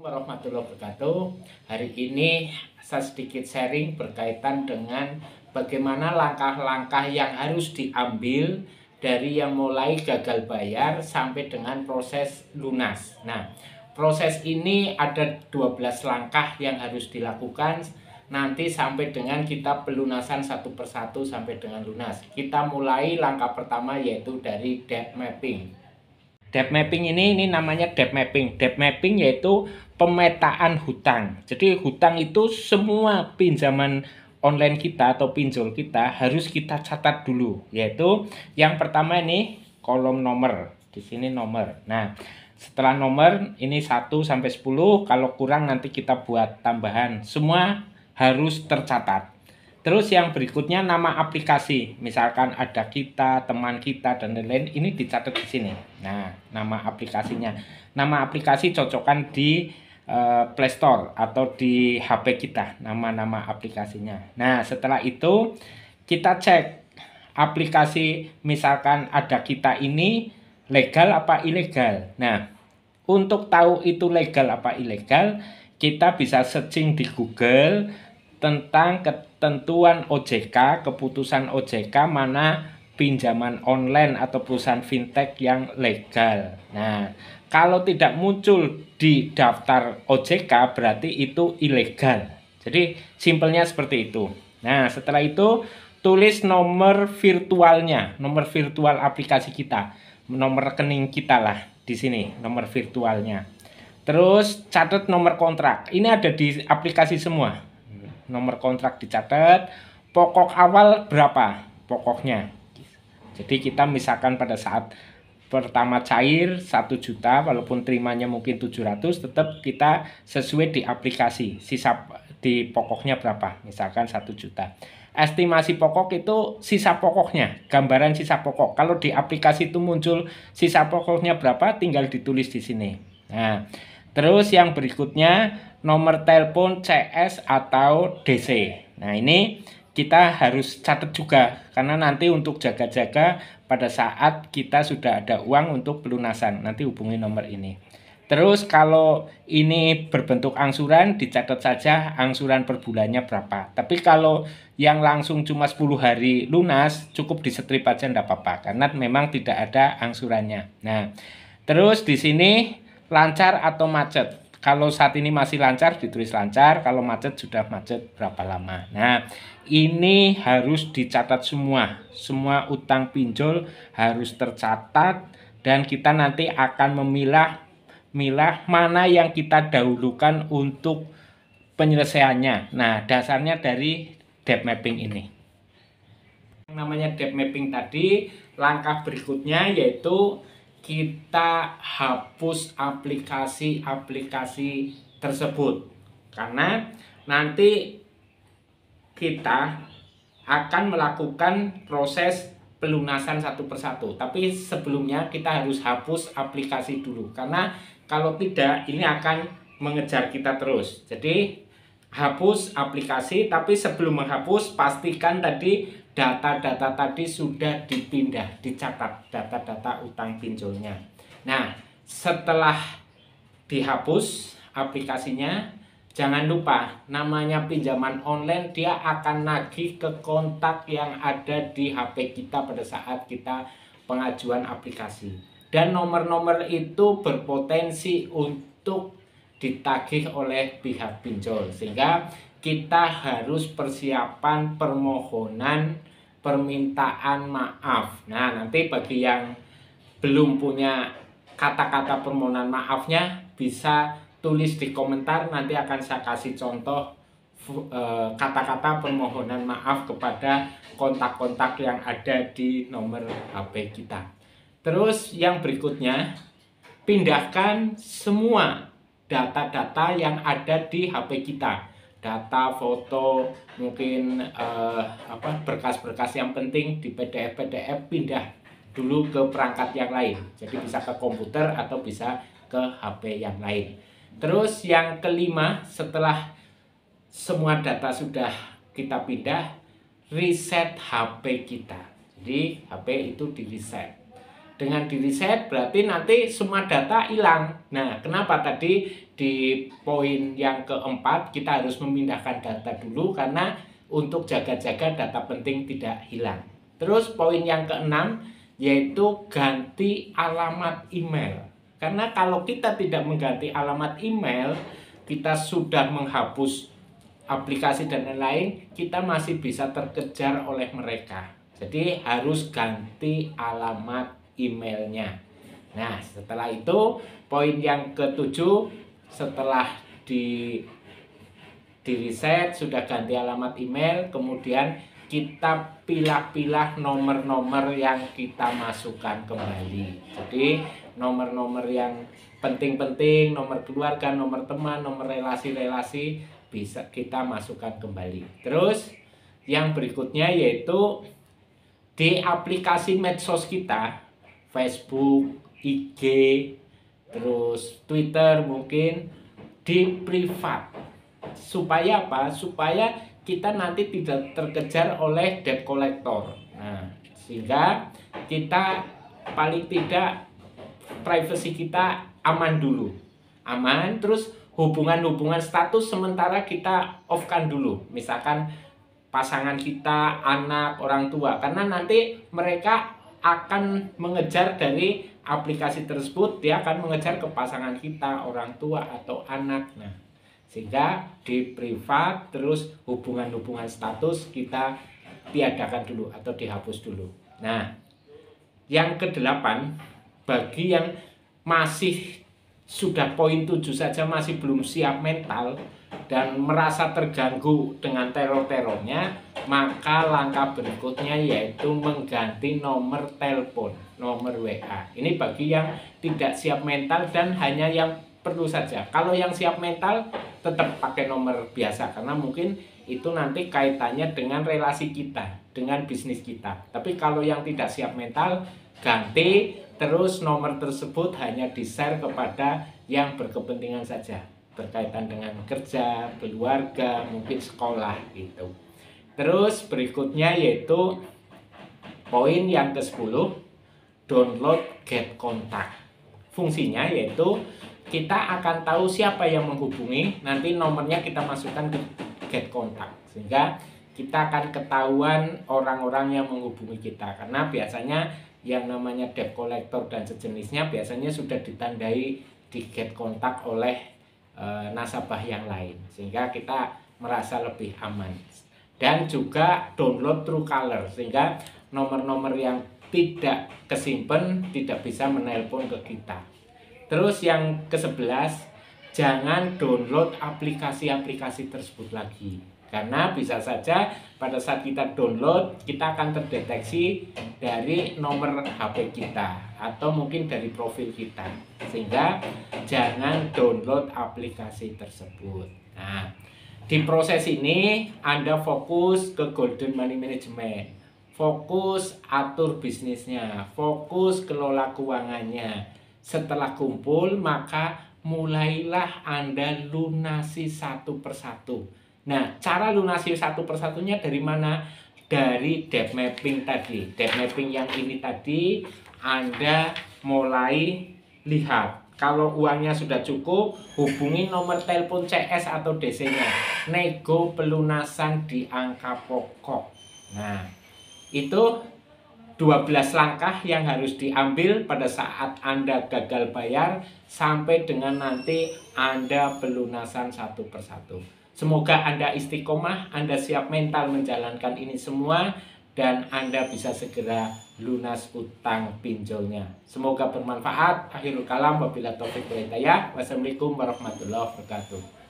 Warahmatullahi wabarakatuh. Hari ini saya sedikit sharing berkaitan dengan bagaimana langkah-langkah yang harus diambil dari yang mulai gagal bayar sampai dengan proses lunas. Nah, proses ini ada 12 langkah yang harus dilakukan nanti sampai dengan kita pelunasan satu persatu sampai dengan lunas. Kita mulai langkah pertama yaitu dari debt mapping. Debt mapping ini namanya debt mapping. Debt mapping yaitu pemetaan hutang. Jadi hutang itu semua pinjaman online kita atau pinjol kita harus kita catat dulu. Yaitu yang pertama ini kolom nomor. Di sini nomor. Nah, setelah nomor ini 1 sampai 10, kalau kurang nanti kita buat tambahan. Semua harus tercatat. Terus yang berikutnya nama aplikasi, misalkan ada kita, teman kita dan lain-lain, ini dicatat di sini. Nah, nama aplikasinya, nama aplikasi cocokkan di Play Store atau di HP kita, nama-nama aplikasinya. Nah, setelah itu kita cek aplikasi, misalkan ada kita ini legal apa ilegal. Nah, untuk tahu itu legal apa ilegal, kita bisa searching di Google tentang ketentuan OJK, keputusan OJK mana pinjaman online atau perusahaan fintech yang legal. Nah, kalau tidak muncul di daftar OJK berarti itu ilegal. Jadi simpelnya seperti itu. Nah, setelah itu tulis nomor virtualnya, nomor virtual aplikasi kita, nomor rekening kita lah di sini, nomor virtualnya. Terus catat nomor kontrak. Ini ada di aplikasi semua. Nomor kontrak dicatat, pokok awal berapa pokoknya. Jadi kita misalkan pada saat pertama cair 1 juta, walaupun terimanya mungkin 700, tetap kita sesuai di aplikasi, sisa di pokoknya berapa, misalkan 1 juta. Estimasi pokok itu sisa pokoknya, gambaran sisa pokok. Kalau di aplikasi itu muncul sisa pokoknya berapa, tinggal ditulis di sini. Nah, terus yang berikutnya nomor telepon CS atau DC. Nah, ini kita harus catat juga karena nanti untuk jaga-jaga pada saat kita sudah ada uang untuk pelunasan, nanti hubungi nomor ini. Terus kalau ini berbentuk angsuran, dicatat saja angsuran per bulannya berapa. Tapi kalau yang langsung cuma 10 hari lunas, cukup di-strip aja enggak apa-apa karena memang tidak ada angsurannya. Nah, terus di sini lancar atau macet. Kalau saat ini masih lancar ditulis lancar, kalau macet sudah macet berapa lama. Nah, ini harus dicatat semua. Semua utang pinjol harus tercatat dan kita nanti akan memilah mana yang kita dahulukan untuk penyelesaiannya. Nah, dasarnya dari debt mapping ini. Yang namanya debt mapping tadi, langkah berikutnya yaitu kita hapus aplikasi-aplikasi tersebut karena nanti kita akan melakukan proses pelunasan satu persatu, tapi sebelumnya kita harus hapus aplikasi dulu karena kalau tidak ini akan mengejar kita terus. Jadi hapus aplikasi, tapi sebelum menghapus pastikan tadi data-data tadi sudah dipindah, dicatat data-data utang pinjolnya. Nah, setelah dihapus aplikasinya, jangan lupa namanya pinjaman online, dia akan nagih ke kontak yang ada di HP kita pada saat kita pengajuan aplikasi. Dan nomor-nomor itu berpotensi untuk ditagih oleh pihak pinjol, sehingga kita harus persiapan permohonan permintaan maaf. Nah, nanti bagi yang belum punya kata-kata permohonan maafnya bisa tulis di komentar, nanti akan saya kasih contoh kata-kata permohonan maaf kepada kontak-kontak yang ada di nomor HP kita. Terus yang berikutnya, pindahkan semua data-data yang ada di HP kita. Data, foto, mungkin berkas-berkas yang penting di PDF pindah dulu ke perangkat yang lain. Jadi bisa ke komputer atau bisa ke HP yang lain. Terus yang kelima, setelah semua data sudah kita pindah, reset HP kita. Jadi HP itu di reset. Dengan di reset berarti nanti semua data hilang. Nah, kenapa tadi di poin yang keempat kita harus memindahkan data dulu karena untuk jaga-jaga data penting tidak hilang. Terus poin yang keenam yaitu ganti alamat email. Karena kalau kita tidak mengganti alamat email, kita sudah menghapus aplikasi dan lain-lain, kita masih bisa terkejar oleh mereka. Jadi harus ganti alamat emailnya. Nah, setelah itu poin yang ketujuh, setelah di reset sudah ganti alamat email, kemudian kita pilah-pilah nomor-nomor yang kita masukkan kembali. Jadi nomor-nomor yang penting-penting, nomor keluarga, nomor teman, nomor relasi-relasi bisa kita masukkan kembali. Terus yang berikutnya yaitu di aplikasi medsos kita, Facebook, IG, terus Twitter mungkin di privat. Supaya apa? Supaya kita nanti tidak terkejar oleh debt collector. Nah, sehingga kita paling tidak privacy kita aman dulu. Aman, terus hubungan-hubungan status sementara kita off-kan dulu. Misalkan pasangan kita, anak, orang tua. Karena nanti mereka akan mengejar dari aplikasi tersebut, dia akan mengejar ke pasangan kita, orang tua atau anak. Nah, sehingga di privat terus hubungan-hubungan status kita tiadakan dulu atau dihapus dulu. Nah, yang kedelapan, bagi yang masih sudah poin 7 saja masih belum siap mental dan merasa terganggu dengan teror-terornya, maka langkah berikutnya yaitu mengganti nomor telepon, nomor WA. Ini bagi yang tidak siap mental dan hanya yang perlu saja. Kalau yang siap mental tetap pakai nomor biasa karena mungkin itu nanti kaitannya dengan relasi kita, dengan bisnis kita. Tapi kalau yang tidak siap mental, ganti, terus nomor tersebut hanya di-share kepada yang berkepentingan saja, berkaitan dengan kerja, keluarga, mungkin sekolah gitu. Terus berikutnya yaitu poin yang ke-10, download get contact. Fungsinya yaitu kita akan tahu siapa yang menghubungi, nanti nomornya kita masukkan ke get contact, sehingga kita akan ketahuan orang-orang yang menghubungi kita. Karena biasanya yang namanya debt collector dan sejenisnya biasanya sudah ditandai di get contact oleh nasabah yang lain, sehingga kita merasa lebih aman. Dan juga download Truecaller, sehingga nomor-nomor yang tidak kesimpan tidak bisa menelpon ke kita. Terus yang ke-11, jangan download aplikasi-aplikasi tersebut lagi. Karena bisa saja pada saat kita download, kita akan terdeteksi dari nomor HP kita atau mungkin dari profil kita. Sehingga jangan download aplikasi tersebut. Nah, di proses ini Anda fokus ke golden money management. Fokus atur bisnisnya, fokus kelola keuangannya. Setelah kumpul, maka mulailah Anda lunasi satu persatu. Nah, cara lunasi satu persatunya dari mana? Dari debt mapping tadi. Debt mapping yang ini tadi, Anda mulai lihat. Kalau uangnya sudah cukup, hubungi nomor telepon CS atau DC-nya. Nego pelunasan di angka pokok. Nah, itu 12 langkah yang harus diambil pada saat Anda gagal bayar sampai dengan nanti Anda pelunasan satu persatu. Semoga Anda istiqomah, Anda siap mental menjalankan ini semua, dan Anda bisa segera lunas utang pinjolnya. Semoga bermanfaat. Akhirul kalam, wabillahi taufiq wal hidayah. Wassalamualaikum warahmatullahi wabarakatuh.